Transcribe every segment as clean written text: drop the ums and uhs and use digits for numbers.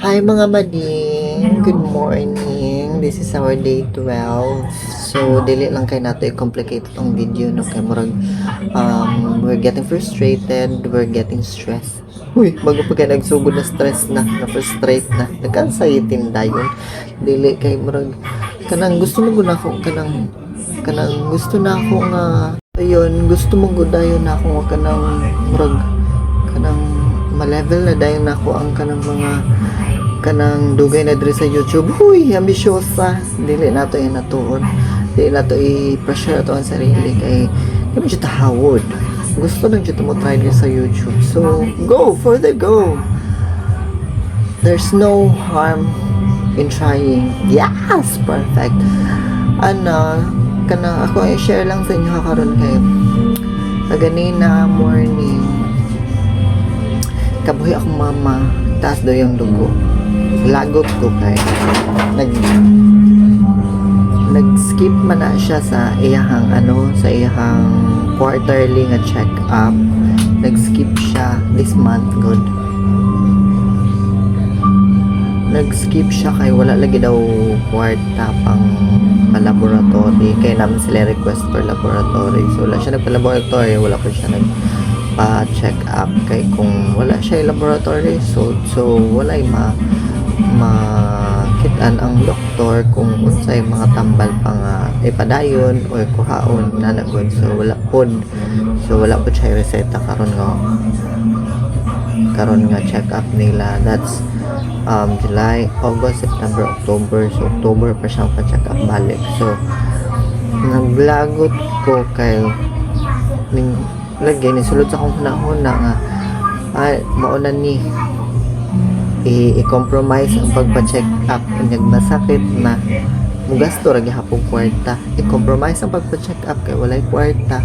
Hi mga mading, good morning. This is our day 12. So dili lang kay nato i-complicate tong video no kay murag we're getting frustrated, we're getting stressed. Uy, bago pa kay nagsugod na stress na frustrate na, nagka-anxiety dayon. Dili kay murag kanang gusto mo gud ako kanang gusto na ako nga ayun, gusto mo gud dayon na ako nga kanang murag kanang ma-level na dayon na ako ang kanang mga kanang dugay na diri sa YouTube. Huy, ambisyosa. Dili nato inatuon. Dili nato i-pressure ato ang sarili kay di mo siya tahawod. Gusto lang siya mo try diri sa YouTube. So, go for the go. There's no harm in trying. Yes, perfect. Kanang ako i-share lang sa inyo karon kay kaganina morning kabuhi akong mama taas daw yung dugo. Lagot ko kay nag-skip man na siya sa iyahang sa iyahang quarterly nga check up. Nag-skip siya this month good. Nag-skip siya kay wala lagi daw kwarta pang laboratory kay naman sila request for laboratory. So wala siya nagpa-laboratory, wala pa siya nagpa-check up kay kung wala siya laboratory so wala makitaan ang doktor kung unsay mga tambal pa nga ipadayon o kuhaon na nagod so wala pod siya reseta karon nga check up nila. That's July, August, September, October. So October pa siyang pa-check up balik. So naglagot ko kay lagi ni sulod sa akong hunahuna nga mauna ni i-compromise ang pagpa-check up kung masakit na mugasto ra gihapon kwarta. I-compromise ang pagpa-check up kay walay kwarta.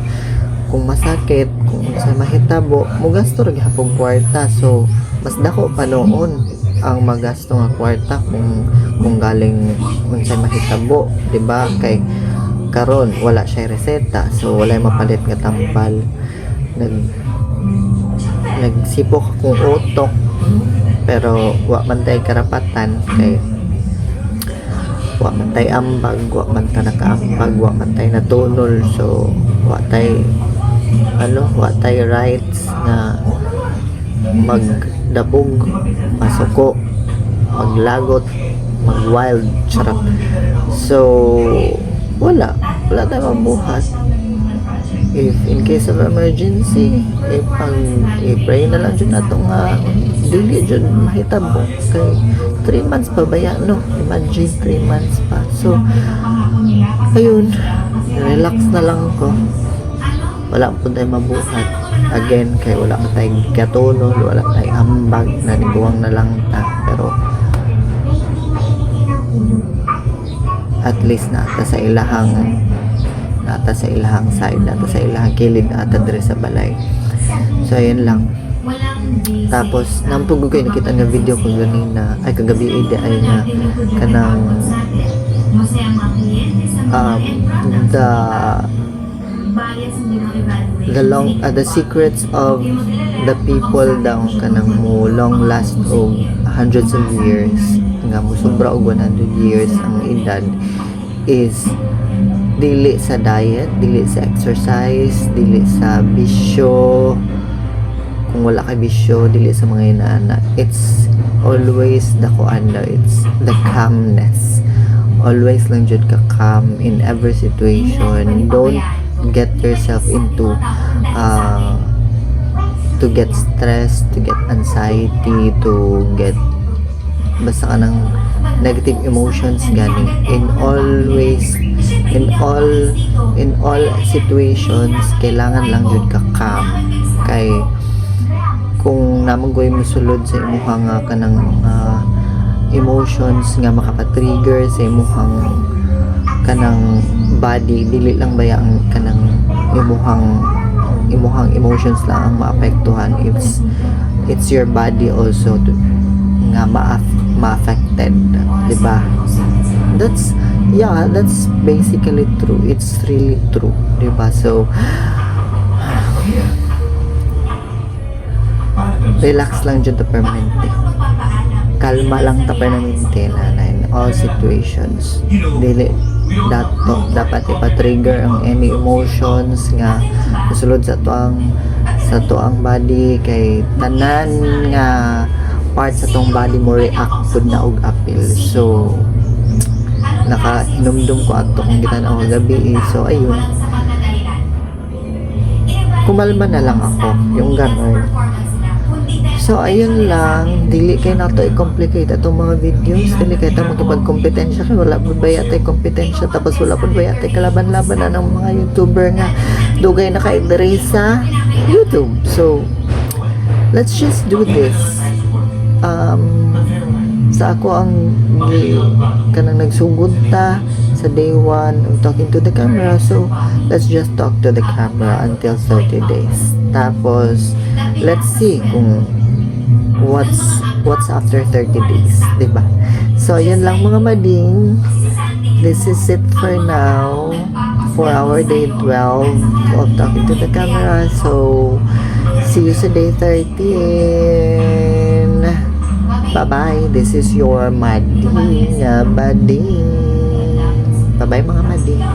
Kung masakit, kung sa mahitabo, mugasto ra gihapon kwarta. So mas dako pa noon ang magasto nga kwarta kung galing unsay mahitabo, di ba? Kay karon wala siya reseta, so wala mapalit nga tambal. Nagsipok akong utok pero wa man tay karapatan kay wa man tay ambag, wa man ta nakaambag, wa man tay natunol, so wa tay rights na magdabog, masuko, maglagot, mag-wild, charap. So wala tayong mabuhat. If in case of emergency, i-pray na lang dyan nato nga dili dyan mahitabo kay 3 months pa baya no, imagine 3 months pa. So ayun, relax na lang ko, wala po tayo mabuhat again kay wala ka tayong katunol, wala tayong ambag, naniguang na lang ta, pero at least nata sa ilahang side, nata sa ilahang kilid, nata dire sa balay. So ayun lang. Tapos nampug ko nakita nga video ko ganina ay kagabi ay na kanang the secrets of the people daw kanang mo long last og hundreds of years nga mo sobra og 100 years ang edad is dili sa diet, dili sa exercise, dili sa bisyo. Kung wala kay bisyo, dili sa mga inaana, it's always it's the calmness. Always lang jud ka calm in every situation. Don't get yourself into to get stressed, to get anxiety, to get basta ka ng negative emotions gani. In all situations kailangan lang jud ka calm kay kung namanggoy mo sulod sa imuhang kanang emotions nga makapatrigger sa imuhang kanang body, dili lang baya ang kanang imuhang emotions lang ang maapektuhan. It's your body also nga ma-affected, di ba? That's basically true. It's really true, di ba? So relax lang dyan to permanente. kalma lang ta permanente na in all situations. Dili dapat ipa-trigger ang any emotions nga sulod sa tuang body kay tanan nga part sa tong body mo react pud na og apil. So nakahinumdum ko ato kung gitan-aw gabi so ayun, kumalma na lang ako yung ganon. So ayun lang, dili kay nato i-complicate atong mga videos, dili kay ta magkapag-kompetensya kay wala pud ba yatay kompetensya tapos wala pud ba yatay kalaban-laban na ng mga YouTuber nga dugay na kay diri sa YouTube. So let's just do this. Sa ako ang kanang nagsugod ta sa day 1 of talking to the camera, so let's just talk to the camera until 30 days. Tapos let's see kung what's after 30 days, diba? So yan lang mga mading, this is it for now for our day 12 of talking to the camera. So see you sa day 13. Bye-bye. This is your mading bading. Bye-bye mga mading.